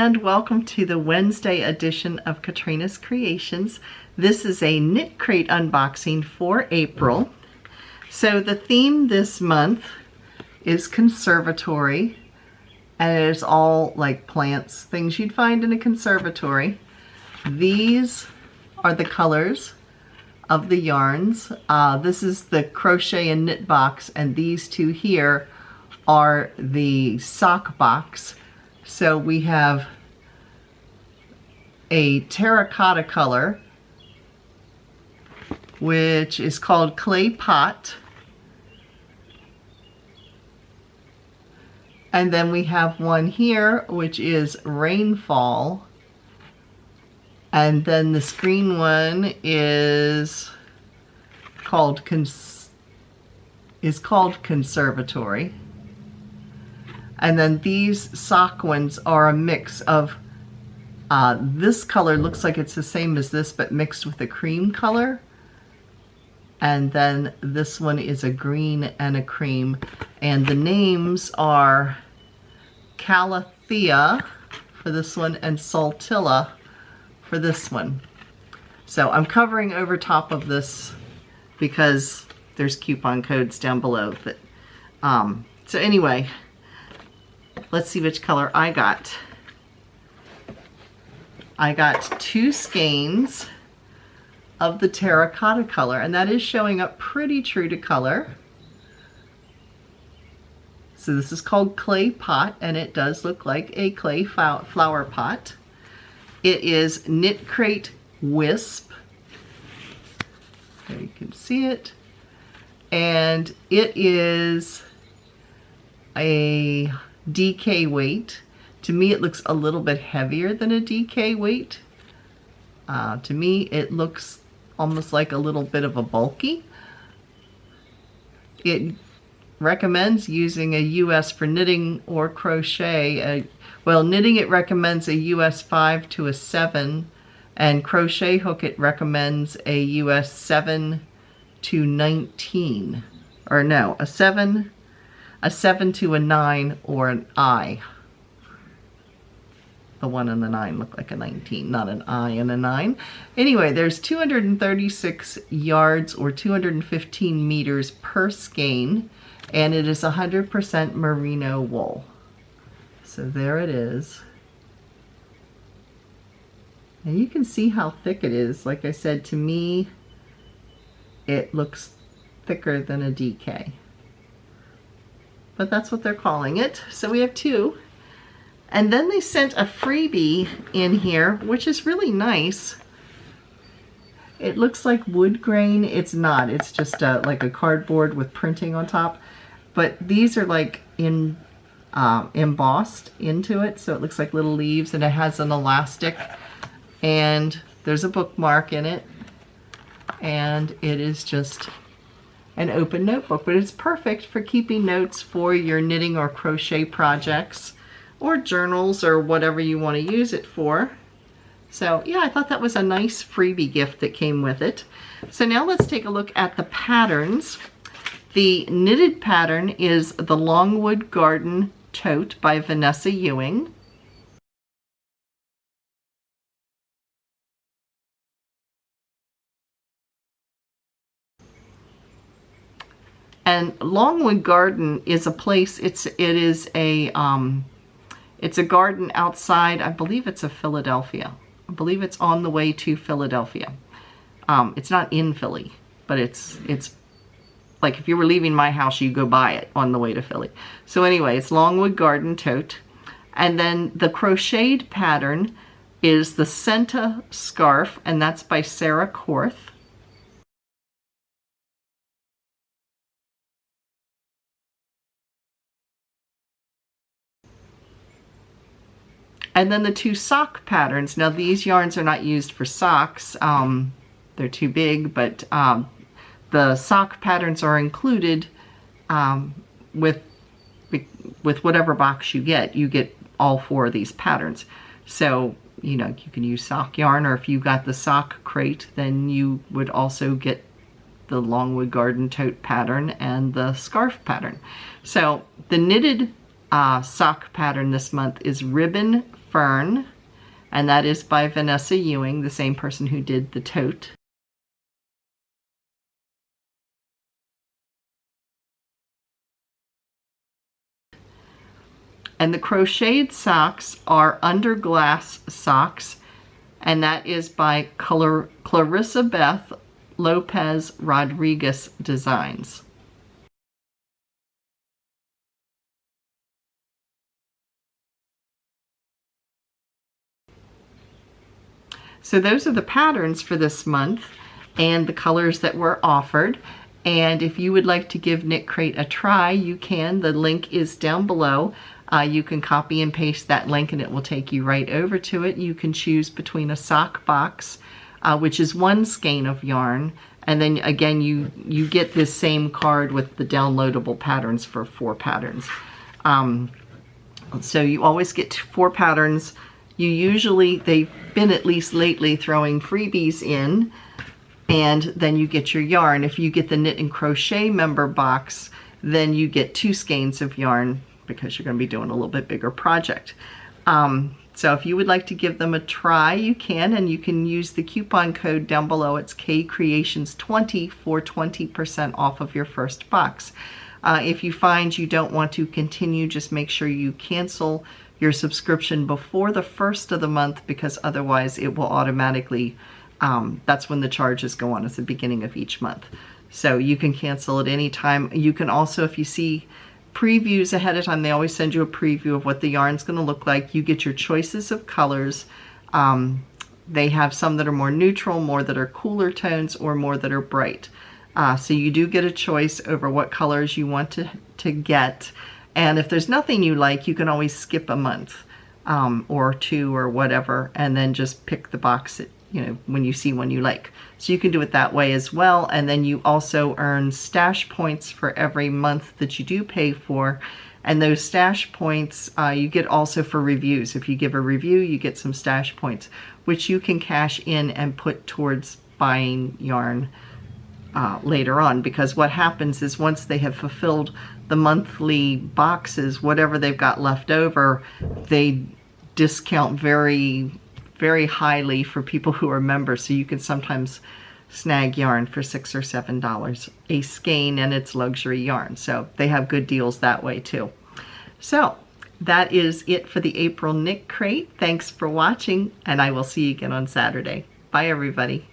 and welcome to the Wednesday edition of Katrina's Creations. This is a Knit Crate unboxing for April. So the theme this month is conservatory, and it is all like plants, things you'd find in a conservatory. These are the colors of the yarns. This is the crochet and knit box, and these two here are the sock box. So we have a terracotta color, which is called Clay Pot. And then we have one here, which is Rainfall. And then this green one is called Conservatory. And then these sock ones are a mix of, this color looks like it's the same as this, but mixed with a cream color. And then this one is a green and a cream. And the names are Calathea for this one and Saltilla for this one. So I'm covering over top of this because there's coupon codes down below. But, so anyway, let's see which color I got. I got 2 skeins of the terracotta color, and that is showing up pretty true to color. So this is called Clay Pot, and it does look like a clay flower pot. It is Knit Crate Wisp. There you can see it. And it is a DK weight. To me, it looks a little bit heavier than a DK weight. To me, it looks almost like a little bit of a bulky. It recommends using a US for knitting or crochet. Well, knitting it recommends a US 5 to a 7, and crochet hook it recommends a US 7 to 19. Or no, a 7 to a 9, or an I. The 1 and the 9 look like a 19, not an I and a 9. Anyway, there's 236 yards or 215 meters per skein, and it is 100% merino wool. So there it is. And you can see how thick it is. Like I said, to me, it looks thicker than a DK. But that's what they're calling it. So we have 2. And then they sent a freebie in here, which is really nice. It looks like wood grain. It's not. It's just like a cardboard with printing on top. But these are like embossed into it, so it looks like little leaves, and it has an elastic. And there's a bookmark in it. And it is just an open notebook, but it's perfect for keeping notes for your knitting or crochet projects or journals or whatever you want to use it for. So yeah, I thought that was a nice freebie gift that came with it. So now let's take a look at the patterns. The knitted pattern is the Longwood Garden Tote by Vanessa Ewing. And Longwood Garden is a place, it's a garden outside, I believe it's of Philadelphia. I believe it's on the way to Philadelphia. It's not in Philly, but it's like if you were leaving my house, you go by it on the way to Philly. So anyway, it's Longwood Garden Tote. And then the crocheted pattern is the Senta Scarf, and that's by Sarah Korth. And then the 2 sock patterns. Now these yarns are not used for socks. They're too big, but the sock patterns are included with whatever box you get. You get all 4 of these patterns. So, you know, you can use sock yarn, or if you got the sock crate, then you would also get the Longwood Garden Tote pattern and the scarf pattern. So the knitted sock pattern this month is Ribbon Fern, and that is by Vanessa Ewing, the same person who did the tote. And the crocheted socks are Under Glass Socks, and that is by Clarissa Beth Lopez Rodriguez Designs. So those are the patterns for this month and the colors that were offered. And if you would like to give Knit Crate a try, you can. The link is down below. You can copy and paste that link and it will take you right over to it. You can choose between a sock box, which is 1 skein of yarn, and then again you get this same card with the downloadable patterns for 4 patterns. So you always get 4 patterns. They've been, at least lately, throwing freebies in, and then you get your yarn. If you get the Knit and Crochet member box, then you get 2 skeins of yarn because you're going to be doing a little bit bigger project. So if you would like to give them a try, you can, and you can use the coupon code down below. It's KCreations20 for 20% off of your first box. If you find you don't want to continue, just make sure you cancel your subscription before the 1st of the month, because otherwise it will automatically, that's when the charges go on, at the beginning of each month. So you can cancel at any time. You can also, if you see previews ahead of time, they always send you a preview of what the yarn's going to look like. You get your choices of colors. They have some that are more neutral, more that are cooler tones, or more that are bright. So you do get a choice over what colors you want to get. And if there's nothing you like, you can always skip a month or 2 or whatever, and then just pick the box that, when you see one you like. So you can do it that way as well. And then you also earn stash points for every month that you do pay for. And those stash points you get also for reviews. If you give a review, you get some stash points, which you can cash in and put towards buying yarn later on. Because what happens is once they have fulfilled the monthly boxes, whatever they've got left over, they discount very, very highly for people who are members. So you can sometimes snag yarn for $6 or $7 a skein, and it's luxury yarn. So they have good deals that way too. So that is it for the April Knit Crate. Thanks for watching, and I will see you again on Saturday. Bye everybody.